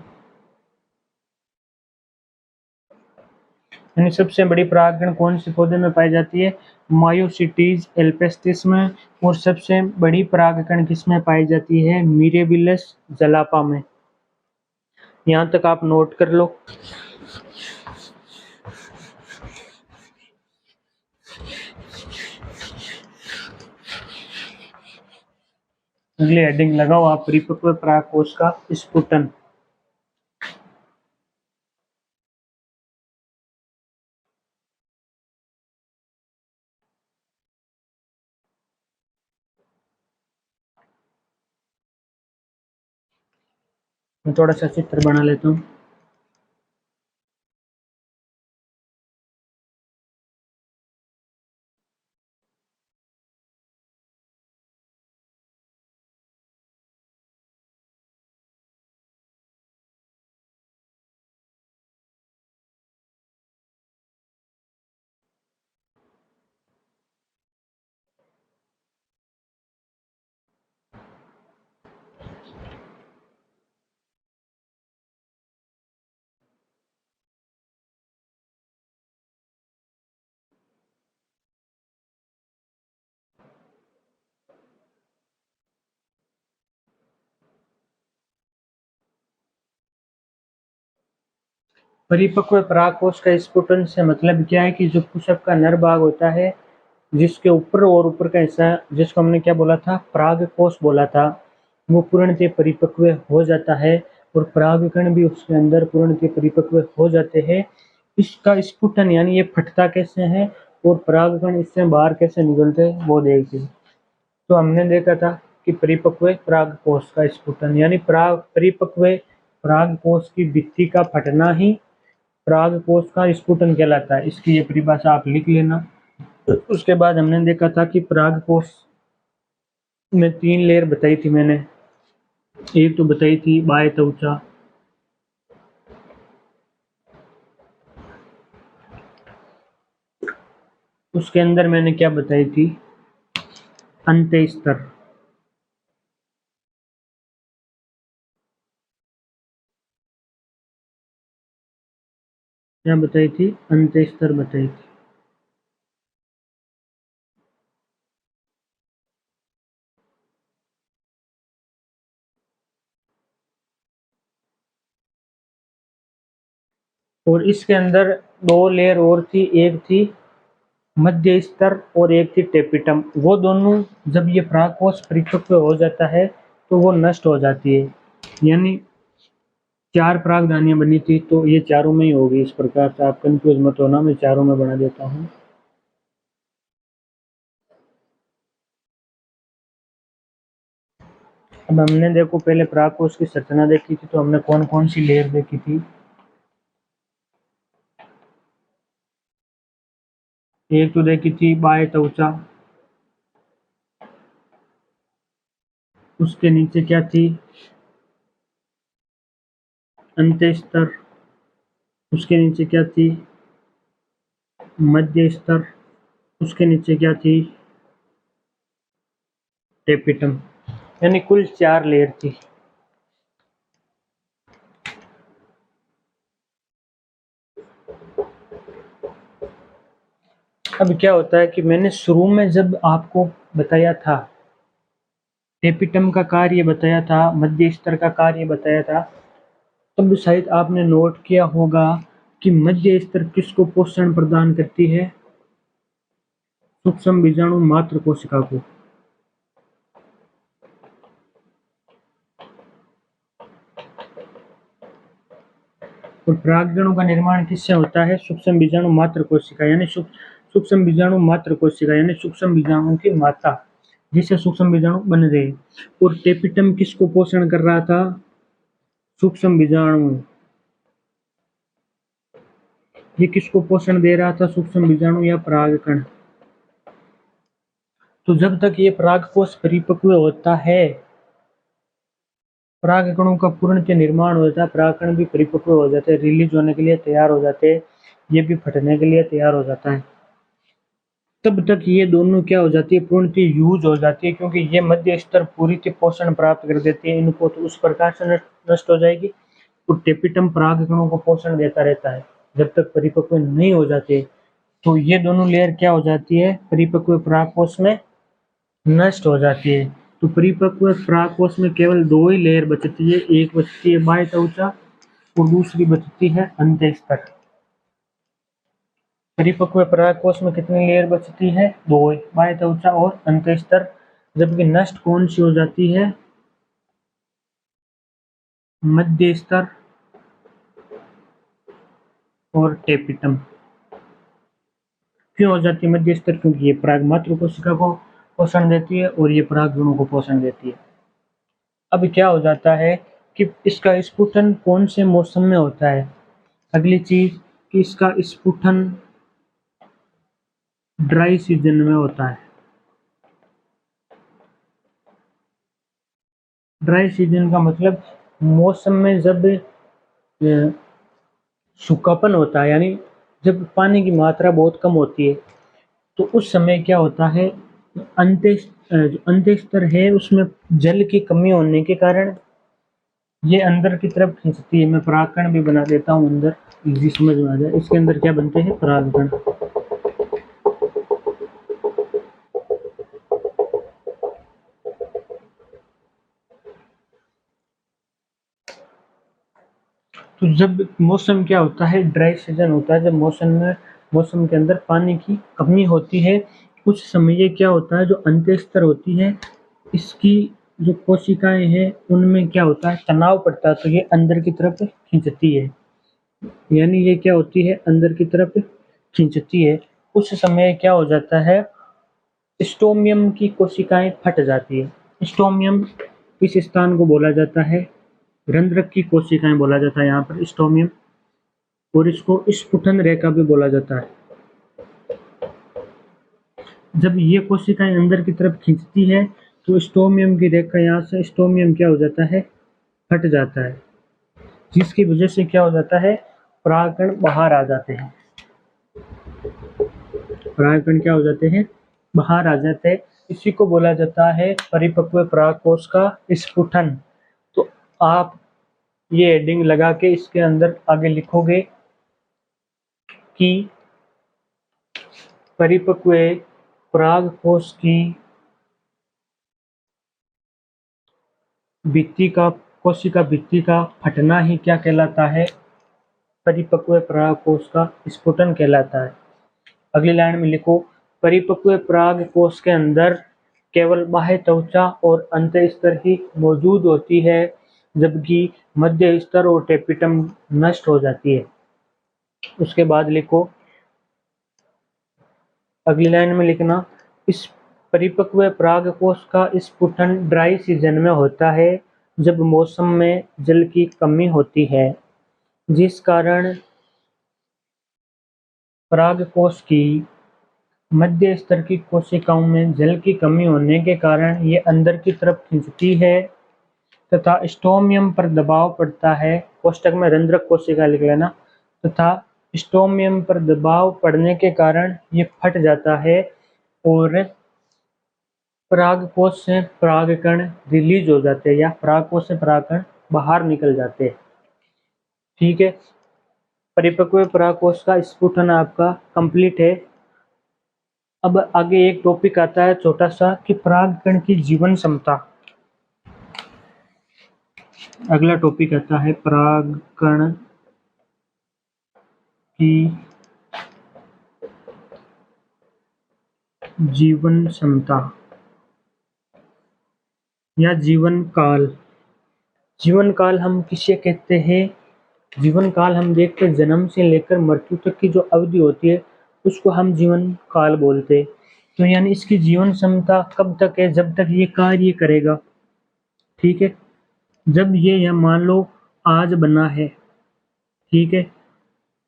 यानी सबसे बड़ी परागकण कौन से पौधे में पाई जाती है? मायोसिटीज एल्पेस्टिस में। और सबसे बड़ी परागकण किसमें पाई जाती है? मिरेबिलस जलापा में। यहाँ तक आप नोट कर लो। अगली हेडिंग लगाओ आप, परिपक्व परागकोश का स्फुटन। मैं थोड़ा सा चित्र बना लेता हूँ। परिपक्व परागकोश का स्फुटन से मतलब क्या है कि जो पुष्प का नर भाग होता है, जिसके ऊपर और ऊपर का हिस्सा, जिसको हमने क्या बोला था? परागकोश बोला था, वो पूर्णतः परिपक्व हो जाता है और परागकण भी उसके अंदर पूर्णतः परिपक्व हो जाते हैं। इसका स्फुटन यानी ये फटता कैसे है और परागकण इससे बाहर कैसे निकलते हैं वो देखते हैं। तो हमने देखा था कि परिपक्व परागकोश का स्फुटन यानी परिपक्व परागकोश की भित्ति का फटना ही परागकोश का स्फुटन कहलाता है। इसकी ये परिभाषा आप लिख लेना। उसके बाद हमने देखा था कि परागकोश में 3 लेयर बताई थी मैंने। एक तो बताई थी बाह्य त्वचा, उसके अंदर मैंने क्या बताई थी? अंत्य स्तर। क्या बताई थी? अंत्य स्तर बताई थी। और इसके अंदर 2 लेयर और थी, एक थी मध्य स्तर और एक थी टेपिटम। वो दोनों जब ये परागकोश परिपक्व हो जाता है तो वो नष्ट हो जाती है। यानी 4 परागधानियां बनी थी तो ये चारों में ही होगी। इस प्रकार से आप कंफ्यूज मत होना, मैं चारों में बना देता हूँ। अब हमने देखो पहले परागकोश की संरचना देखी थी, तो हमने कौन कौन सी लेयर देखी थी? एक तो देखी थी बाह्य त्वचा, उसके नीचे क्या थी? अंत्य स्तर, उसके नीचे क्या थी? मध्य स्तर, उसके नीचे क्या थी? टेपिटम। यानी कुल 4 लेयर थी। अब क्या होता है कि मैंने शुरू में जब आपको बताया था, टेपिटम का कार्य बताया था, मध्य स्तर का कार्य बताया था, तब शायद आपने नोट किया होगा कि मध्य स्तर किसको पोषण प्रदान करती है? सूक्ष्म बीजाणु मात्र कोशिका को। और परागकणों का निर्माण किससे होता है? सूक्ष्म बीजाणु मात्र कोशिका यानी सूक्ष्म बीजाणु मात्र कोशिका यानी सूक्ष्म बीजाणुओं की माता, जिससे सूक्ष्म बीजाणु बन रहे। और टेपिटम किसको पोषण कर रहा था? सूक्ष्म बीजाणु। ये किसको पोषण दे रहा था? सूक्ष्म बीजाणु या परागकण। तो जब तक ये परागकोश परिपक्व होता है, परागकणों का पूर्णतः निर्माण होता है, परागकण भी परिपक्व हो जाते हैं, रिलीज होने के लिए तैयार हो जाते हैं, ये भी फटने के लिए तैयार हो जाता है। तब तक ये दोनों क्या हो जाती है? पूर्णतः यूज हो जाती है, क्योंकि ये मध्य स्तर पूरी पोषण प्राप्त कर देती है इनको, तो उस प्रकार से नष्ट हो जाएगी। तो टेपिटम परागकणों को पोषण देता रहता है जब तक परिपक्व नहीं हो जाते। तो ये दोनों लेयर क्या हो जाती है? परिपक्व परागकोश में नष्ट हो जाती है। तो परिपक्व परागकोश में केवल दो ही लेयर बचती है, एक बचती है बाह्य त्वचा और दूसरी बचती है अंतःस्तर। परिपक्व परागकोश में कितनी लेयर बचती है? दो, बाह्य त्वचा और अंतःस्तर। जबकि नष्ट कौन सी हो जाती है? मध्य स्तर और टेपिटम। क्यों हो जाती है मध्य स्तर? क्योंकि ये पराग मात्र कोशिका को पोषण देती है और ये परागकणों को पोषण देती है। अब क्या हो जाता है कि इसका स्फुटन कौन से मौसम में होता है? अगली चीज कि इसका स्फुटन ड्राई सीजन में होता है। ड्राई सीजन का मतलब मौसम में जब सूखापन होता है, यानी जब पानी की मात्रा बहुत कम होती है, तो उस समय क्या होता है? अंतःस्तर है उसमें जल की कमी होने के कारण ये अंदर की तरफ खींचती है। मैं परागकण भी बना देता हूँ अंदर, इजी समझ में आ जाए। इसके अंदर क्या बनते हैं? परागकण। तो जब मौसम क्या होता है? ड्राई सीजन होता है, जब मौसम के अंदर पानी की कमी होती है, उस समय क्या होता है? जो अंतःस्तर होती है, इसकी जो कोशिकाएं हैं उनमें क्या होता है? तनाव पड़ता है, तो ये अंदर की तरफ खींचती है, यानी ये क्या होती है? अंदर की तरफ खींचती है। उस समय क्या हो जाता है? स्टोमियम की कोशिकाएं फट जाती है। स्टोमियम इस स्थान को बोला जाता है रंध्रक की कोशिकाएं बोला जाता है यहाँ पर स्टोमियम, और इसको स्फुटन रेखा भी बोला जाता है। जब ये कोशिकाएं अंदर की तरफ खींचती है तो स्टोमियम की रेखा, यहाँ से स्टोमियम क्या हो जाता है? फट जाता है, जिसकी वजह से क्या हो जाता है? परागकण बाहर आ जाते हैं। परागकण क्या हो जाते हैं? बाहर आ जाते हैं। इसी को बोला जाता है परिपक्व परागकोश का स्फुटन। तो आप ये हेडिंग लगा के इसके अंदर आगे लिखोगे कि परिपक्व परागकोश की भित्ति का, कोशिका भित्ति का फटना ही क्या कहलाता है? परिपक्व परागकोश का स्फुटन कहलाता है। अगली लाइन में लिखो, परिपक्व परागकोश के अंदर केवल बाह्य त्वचा और अंतःस्तर ही मौजूद होती है, जबकि मध्य स्तर और टेपिटम नष्ट हो जाती है। उसके बाद लिखो, अगली लाइन में लिखना, इस परिपक्व परागकोश का स्फुटन ड्राई सीजन में होता है, जब मौसम में जल की कमी होती है, जिस कारण परागकोश की मध्य स्तर की कोशिकाओं में जल की कमी होने के कारण ये अंदर की तरफ खींचती है तथा स्टोमियम पर दबाव पड़ता है। कोष्टक में रंध्रक कोशिका लिख लेना। तथा स्टोमियम पर दबाव पड़ने के कारण ये फट जाता है और परागकोश से परागकण रिलीज हो जाते हैं, या परागकोश से परागकण बाहर निकल जाते हैं। ठीक है, परिपक्व परागकोश का स्फुटन आपका कंप्लीट है। अब आगे एक टॉपिक आता है छोटा सा कि परागकण की जीवन क्षमता। अगला टॉपिक आता है परागकण की जीवन क्षमता या जीवन काल। जीवन काल हम किसे कहते हैं? जीवन काल हम देखते हैं जन्म से लेकर मृत्यु तक की जो अवधि होती है उसको हम जीवन काल बोलते हैं। तो यानी इसकी जीवन क्षमता कब तक है? जब तक ये कार्य करेगा, ठीक है। जब ये मान लो आज बना है, ठीक है,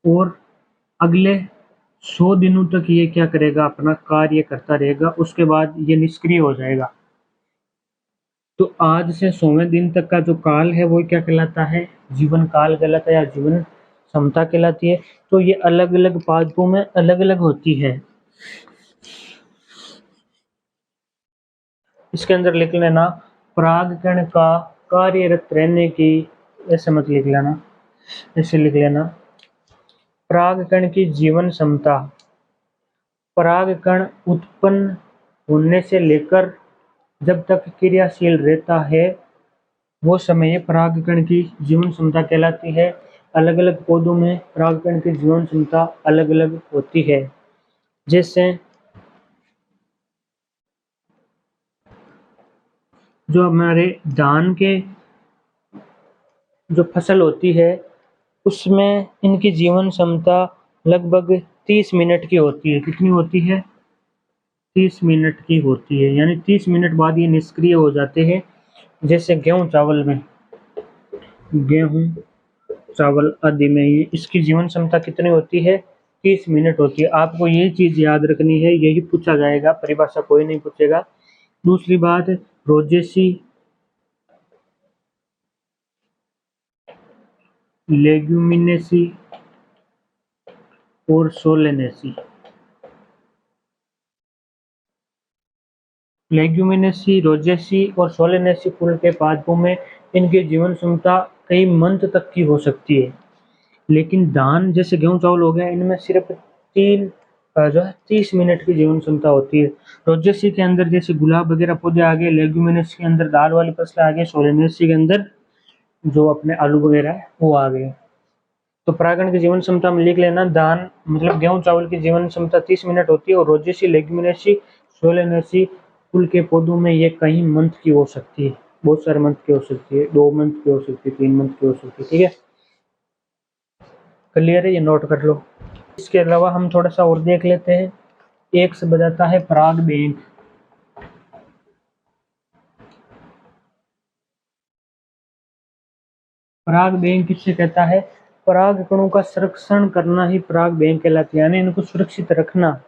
और अगले 100 दिनों तक ये क्या करेगा? अपना कार्य करता रहेगा, उसके बाद ये निष्क्रिय हो जाएगा। तो आज से 100वें दिन तक का जो काल है वो क्या कहलाता है? जीवन काल कहलाता है या जीवन क्षमता कहलाती है। तो ये अलग अलग पादपों में अलग अलग होती है। इसके अंदर लिख लेना परागकण का कार्यरत रहने की, ऐसे मत लिख लेना, ऐसे लिख लेना परागकण की जीवन क्षमता। परागकण उत्पन्न होने से लेकर जब तक क्रियाशील रहता है वो समय परागकण की जीवन क्षमता कहलाती है। अलग अलग पौधों में परागकण की जीवन क्षमता अलग अलग होती है। जैसे जो हमारे धान के जो फसल होती है उसमें इनकी जीवन क्षमता लगभग 30 मिनट की होती है। कितनी होती है? 30 मिनट की होती है, यानी 30 मिनट बाद ये निष्क्रिय हो जाते हैं। जैसे गेहूं चावल में, गेहूं चावल आदि में ये इसकी जीवन क्षमता कितनी होती है? 30 मिनट होती है। आपको ये चीज याद रखनी है, यही पूछा जाएगा, परिभाषा कोई नहीं पूछेगा। दूसरी बात, रोजेसी, लेग्यूमिनेसी और सोलेनेसी। लेग्यूमिनेसी, रोजेसी और सोलेनेसी कुल के पादपों में इनकी जीवन क्षमता कई मंथ तक की हो सकती है। लेकिन धान जैसे गेहूं चावल हो गया, इनमें सिर्फ 30 मिनट की जीवन क्षमता होती है। रोजेसी के अंदर जैसे गुलाब वगैरह पौधे आ गए, लेग्यूमिनेसी के अंदर दाल वाली फसलें आ गई, सोलेनेसी के अंदर जो अपने आलू वगैरह है वो आ गए। तो परागण की जीवन क्षमता में लिख लेना, धान मतलब गेहूं चावल की जीवन क्षमता 30 मिनट होती है और रोजेसी, लेग्यूमिनेसी, सोलेनेसी कुल के पौधों में ये कई मंथ की हो सकती है, बहुत सारे मंथ की हो सकती है, 2 मंथ की हो सकती है, 3 मंथ की हो सकती है। ठीक है, क्लियर है? ये नोट कर लो। इसके अलावा हम थोड़ा सा और देख लेते हैं। एक से बजाता है पराग बैंक। पराग बैंक किससे कहता है? पराग कणों का संरक्षण करना ही पराग बैंक कहलाती है, यानी इनको सुरक्षित रखना।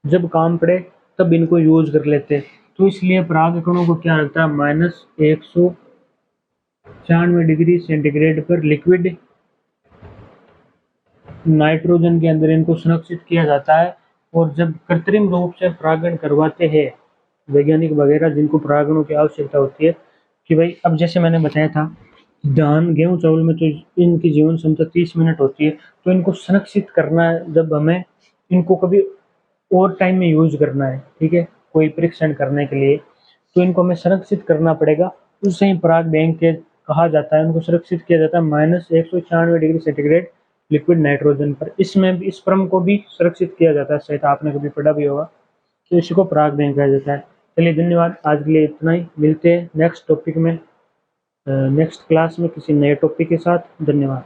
जब काम पड़े तब इनको यूज कर लेते हैं। तो इसलिए पराग कणों को क्या रखता है? -196 डिग्री सेंटीग्रेड पर लिक्विड नाइट्रोजन के अंदर इनको संरक्षित किया जाता है। और जब कृत्रिम रूप से परागण करवाते हैं वैज्ञानिक वगैरह, जिनको परागणों की आवश्यकता होती है, कि भाई अब जैसे मैंने बताया था धान गेहूं चावल में तो इनकी जीवन क्षमता 30 मिनट होती है। तो इनको संरक्षित करना है, जब हमें इनको कभी और टाइम में यूज करना है, ठीक है, कोई परीक्षण करने के लिए, तो इनको हमें संरक्षित करना पड़ेगा। उससे ही पराग बैंक के कहा जाता है, उनको सुरक्षित किया जाता है -196 डिग्री सेंटीग्रेड लिक्विड नाइट्रोजन पर। इसमें भी स्पर्म को भी सुरक्षित किया जाता है, शायद आपने कभी पढ़ा भी होगा। तो इसी को पराग बैंक कहा जाता है। चलिए धन्यवाद, आज के लिए इतना ही। मिलते हैं नेक्स्ट टॉपिक में, नेक्स्ट क्लास में किसी नए टॉपिक के साथ। धन्यवाद।